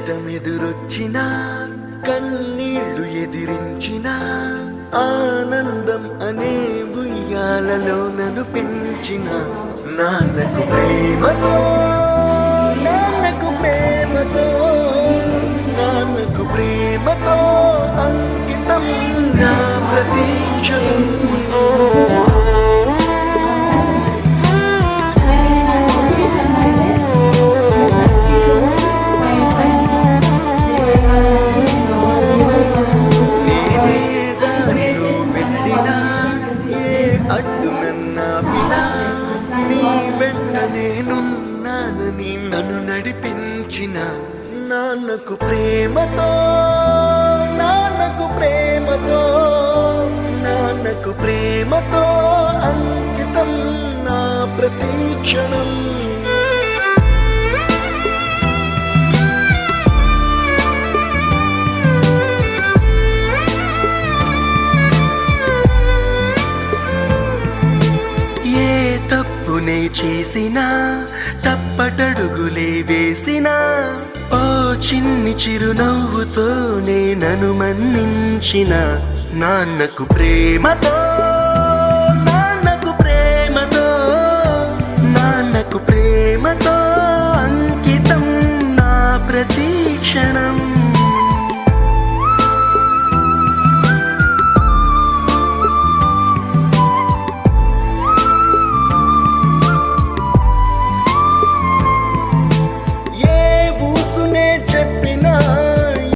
కష్టమెదురొచ్చినా కన్నీళ్లు ఎదిరించిన ఆనందం అనే ఉయ్యాలలో నన్ను పెంచిన నాన్నకు ప్రేమతో నాన్నకు ప్రేమతో నాన్నకు ప్రేమతో అంకితం నా ప్రతీక్షణం. అడ్డు నన్నాపినా నీ వెంట నేనున్నానని నన్ను నడిపించిన నాన్నకు ప్రేమతో నాన్నకు ప్రేమతో నాన్నకు ప్రేమతో అంకితం నా ప్రతీక్షణం. తప్పునే చేసినా తప్పటడుగులే వేసినా ఓ చిన్ని చిరునవ్వుతో నన్ను మన్నించిన నాన్నకు ప్రేమతో